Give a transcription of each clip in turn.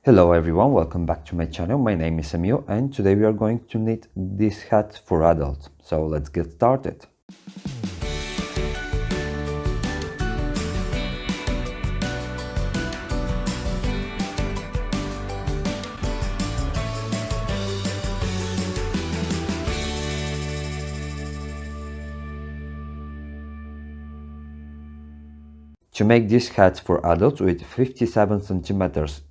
Hello everyone, welcome back to my channel. My name is Emil and today we are going to knit this hat for adults. So let's get started. To make this hat for adults with 57 centimeters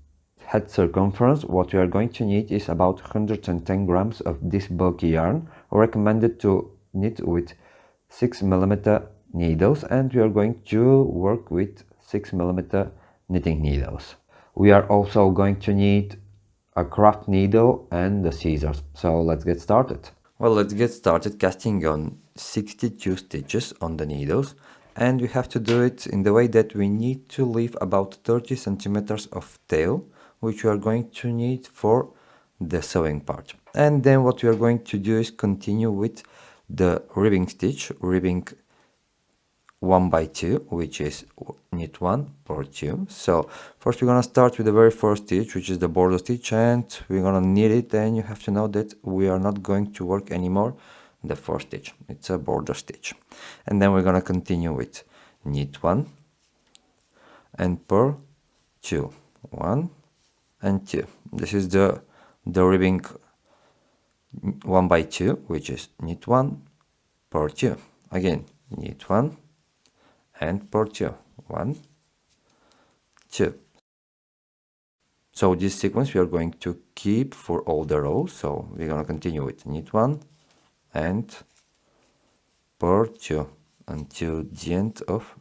head circumference, what we are going to need is about 110 grams of this bulky yarn, recommended to knit with 6mm needles, and we are going to work with 6mm knitting needles. We are also going to need a craft needle and the scissors. So let's get started. Well, let's get started casting on 62 stitches on the needles, and we have to do it in the way that we need to leave about 30 centimeters of tail, which we are going to need for the sewing part. And then what we are going to do is continue with the ribbing stitch, ribbing 1 by 2, which is knit 1 or 2. So first we're gonna start with the very first stitch, which is the border stitch, and we're gonna knit it. And you have to know that we are not going to work anymore the first stitch, it's a border stitch. And then we're gonna continue with knit 1 and purl 2, 1 and 2. This is the ribbing 1 by 2, which is knit 1 purl 2. Again, knit 1 and purl 2, 1, 2. So this sequence we are going to keep for all the rows. So we're going to continue with knit 1 and purl 2 until the end of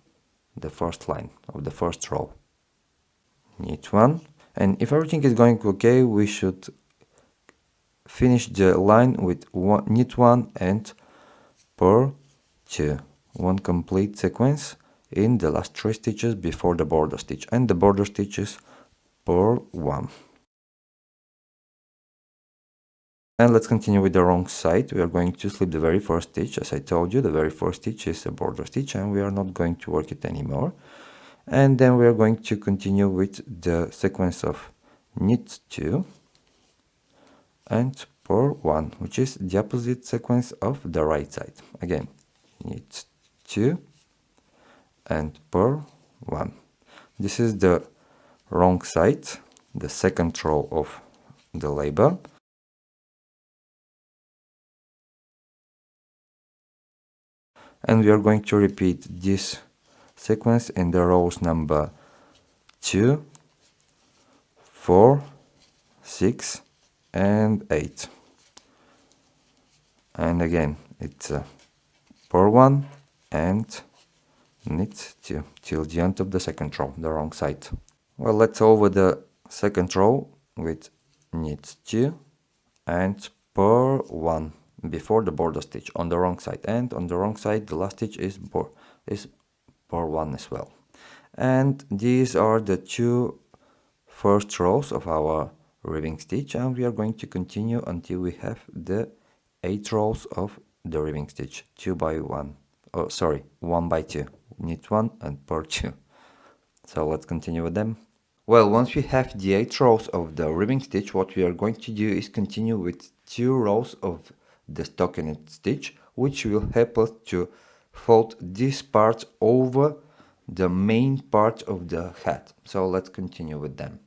the first line of the first row. Knit 1, and if everything is going okay, we should finish the line with knit 1 and purl 2, one complete sequence in the last 3 stitches before the border stitch, and the border stitch is purl 1. And let's continue with the wrong side. We are going to slip the very first stitch. As I told you, the very first stitch is a border stitch, and we are not going to work it anymore. And then we are going to continue with the sequence of knit 2 and purl 1, which is the opposite sequence of the right side. Again, knit 2 and purl 1. This is the wrong side, the second row of the label. And we are going to repeat this sequence in the rows number 2, 4, 6 and 8. And again, it's purl 1 and knit 2 till the end of the second row, the wrong side. Well, let's over the second row with knit 2 and purl 1 before the border stitch on the wrong side, and on the wrong side the last stitch is purl 1 as well. And these are the 2 first rows of our ribbing stitch, and we are going to continue until we have the 8 rows of the ribbing stitch, 2 by 1, oh sorry, 1 by 2, knit 1 and purl 2. So let's continue with them. Well, once we have the 8 rows of the ribbing stitch, what we are going to do is continue with 2 rows of the stockinette stitch, which will help us to fold this part over the main part of the hat. So let's continue with them.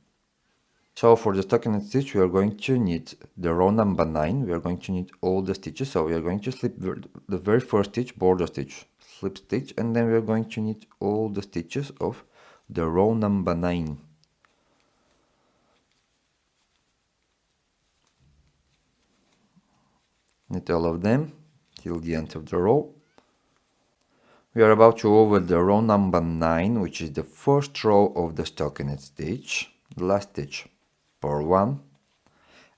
So for the stockinette stitch, we are going to knit the row number 9. We are going to knit all the stitches. So we are going to slip the very first stitch, border stitch, slip stitch, and then we are going to knit all the stitches of the row number 9. Knit all of them till the end of the row. We are about to over the row number 9, which is the first row of the stockinette stitch, the last stitch, purl 1,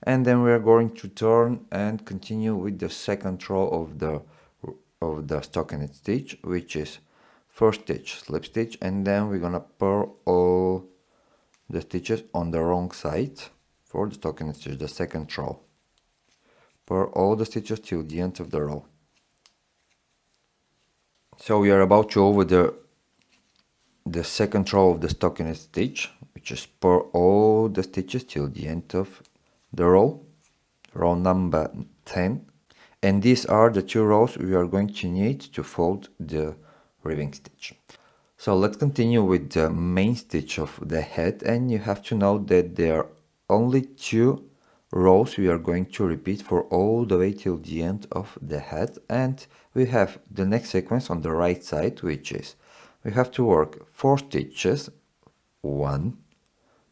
and then we are going to turn and continue with the second row of the stockinette stitch, which is first stitch, slip stitch, and then we're gonna purl all the stitches on the wrong side for the stockinette stitch, the second row. Purl all the stitches till the end of the row. So we are about to over the second row of the stockinette stitch, which is purl all the stitches till the end of the row number 10. And these are the 2 rows we are going to need to fold the ribbing stitch. So let's continue with the main stitch of the head, and you have to know that there are only 2 rows we are going to repeat for all the way till the end of the head. And we have the next sequence on the right side, which is we have to work 4 stitches, 1,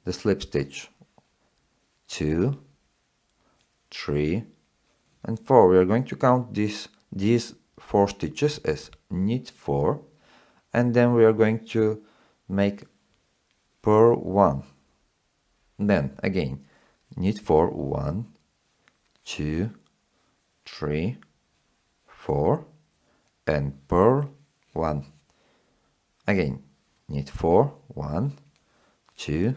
the slip stitch, 2, 3 and 4. We are going to count these 4 stitches as knit 4, and then we are going to make purl 1. Then again knit 4, 1, 2, 3, 4 and purl 1. Again knit 4, 1, 2,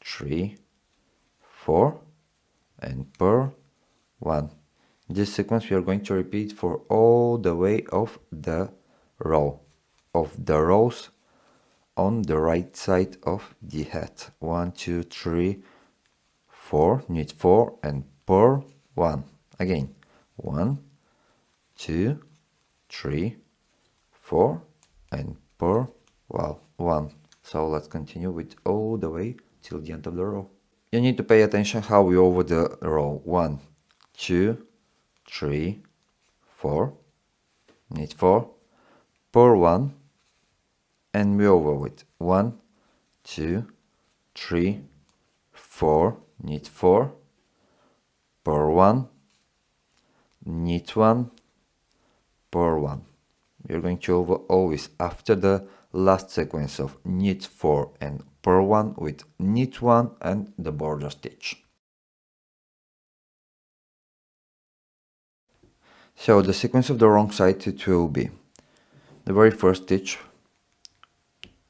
3, 4 and purl 1. This sequence we are going to repeat for all the way of the rows on the right side of the head. 1, 2, 3, 4, knit 4 and purl 1. Again 1, 2, 3, 4 and purl 1. So let's continue with all the way till the end of the row. You need to pay attention how we over the row. 1, 2, 3, 4, knit 4, purl 1 and we over with 1, 2, 3, 4, knit 4, purl 1, knit 1, purl 1. We are going to over always after the last sequence of knit 4 and purl 1 with knit 1 and the border stitch. So the sequence of the wrong side, it will be the very first stitch,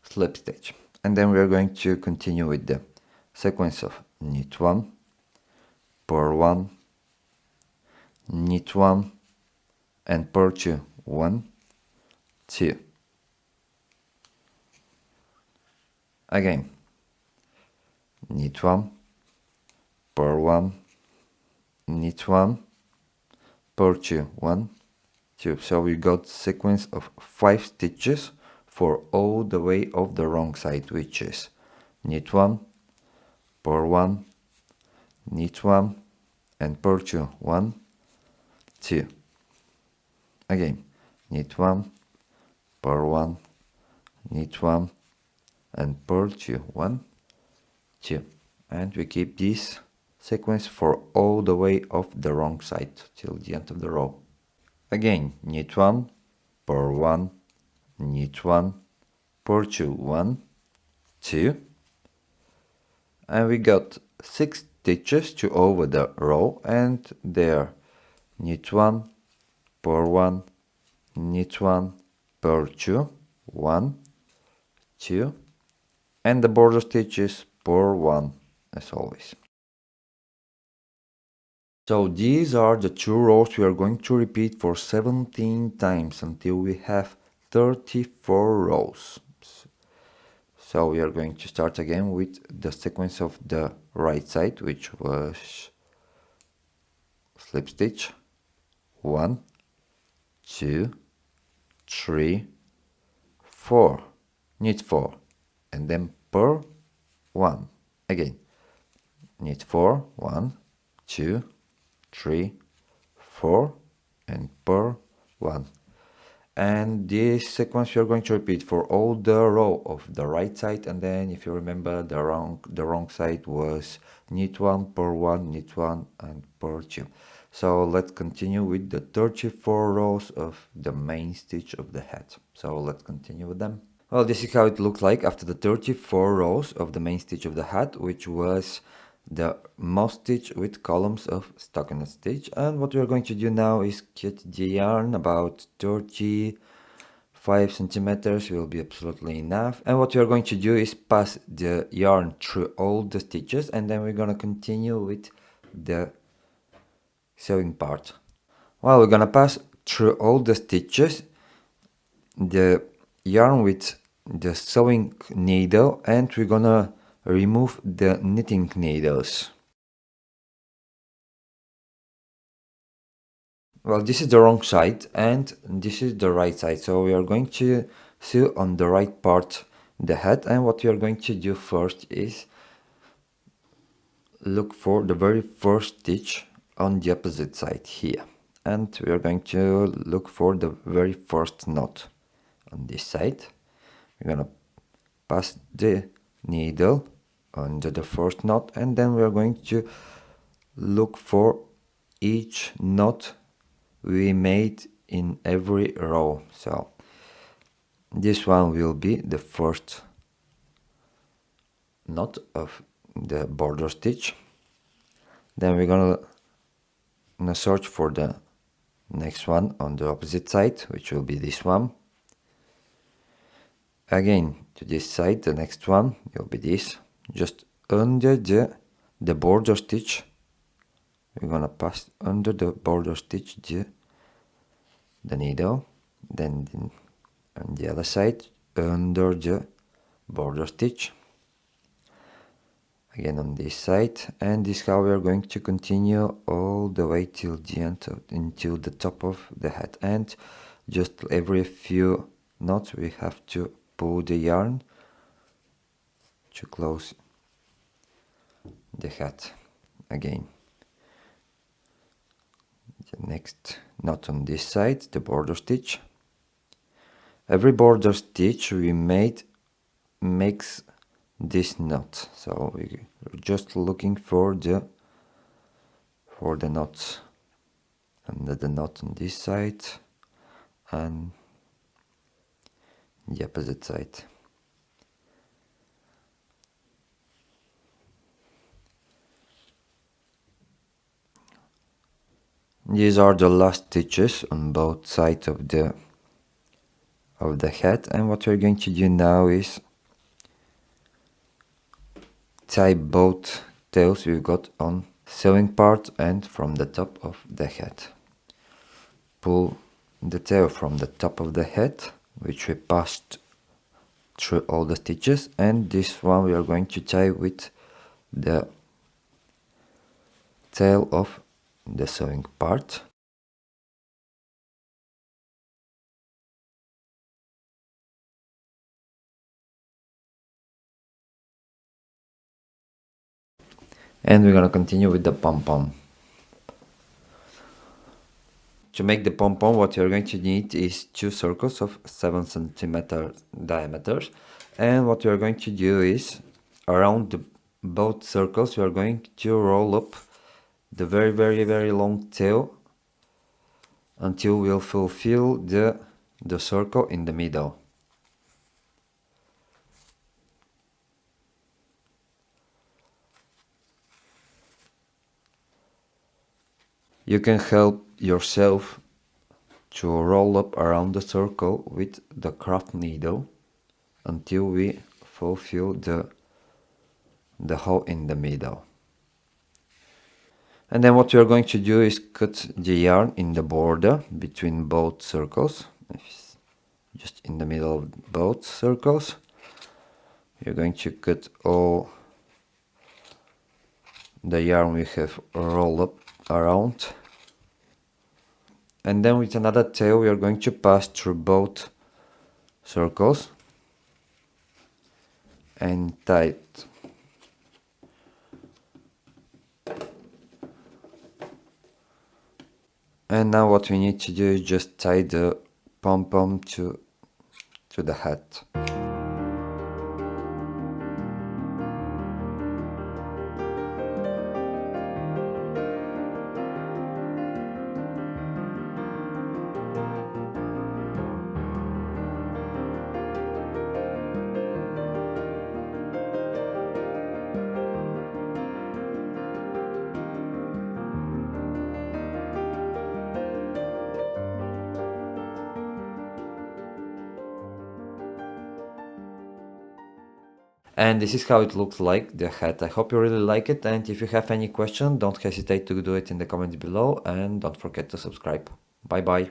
slip stitch, and then we are going to continue with the sequence of knit 1, purl 1, knit 1 and purl 2, 1, 2. Again knit 1, purl 1, knit 1, purl 2, 1, 2. So we got sequence of 5 stitches for all the way of the wrong side, which is knit 1, purl 1, knit 1 and purl 2, 1, 2. Again knit 1, purl 1, knit 1 and purl 2, 1, 2. And we keep this sequence for all the way of the wrong side till the end of the row. Again knit 1, purl 1, knit 1, purl 2, 1, 2, and we got 6 stitches to over the row, and there knit 1, purl 1, knit 1, purl 2, 1, 2 and the border stitches purl 1 as always. So these are the 2 rows we are going to repeat for 17 times until we have 34 rows. So we are going to start again with the sequence of the right side, which was slip stitch, 1, 2, 3, 4, knit 4 and then purl 1. Again knit 4, 1, 2, 3, 4 and purl 1. And this sequence we are going to repeat for all the row of the right side, and then if you remember the wrong side was knit 1, purl 1, knit 1 and purl 2. So let's continue with the 34 rows of the main stitch of the head. So let's continue with them. Well, this is how it looks like after the 34 rows of the main stitch of the head, which was the moss stitch with columns of stockinette stitch. And what we are going to do now is cut the yarn about 35 centimeters will be absolutely enough. And what we are going to do is pass the yarn through all the stitches, and then we're going to continue with the sewing part. Well, we're going to pass through all the stitches the yarn with the sewing needle, and we're gonna remove the knitting needles. Well, this is the wrong side and this is the right side, so we are going to sew on the right part the head, and what we are going to do first is look for the very first stitch on the opposite side here, and we are going to look for the very first knot on this side. We're gonna pass the needle under the first knot, and then we are going to look for each knot we made in every row. So this one will be the first knot of the border stitch. Then we're gonna search for the next one on the opposite side, which will be this one. Again to this side, the next one will be this. Just under the border stitch, we're gonna pass under the border stitch the needle, then on the other side under the border stitch, again on this side, and this is how we are going to continue all the way till the end until the top of the head. And just every few knots we have to pull the yarn to close the head. Again the next knot on this side, the border stitch. Every border stitch we made makes this knot, so we're just looking for the knots under the knot on this side and the opposite side. These are the last stitches on both sides of the head, and what we're going to do now is tie both tails we've got on sewing part and from the top of the head. Pull the tail from the top of the head, which we passed through all the stitches, and this one we are going to tie with the tail of the sewing part. And we're gonna continue with the pom pom. To make the pom pom, what you're going to need is 2 circles of 7 cm diameters, and what you're going to do is around both circles we are going to roll up the very long tail until we'll fulfill the circle in the middle. You can help yourself to roll up around the circle with the craft needle until we fulfill the hole in the middle. And then what we are going to do is cut the yarn in the border between both circles, just in the middle of both circles. You're going to cut all the yarn we have rolled up around, and then with another tail we are going to pass through both circles and tie it. And now what we need to do is just tie the pom pom to the hat. And this is how it looks like, the hat. I hope you really like it, and if you have any question, don't hesitate to do it in the comments below, and don't forget to subscribe. Bye bye.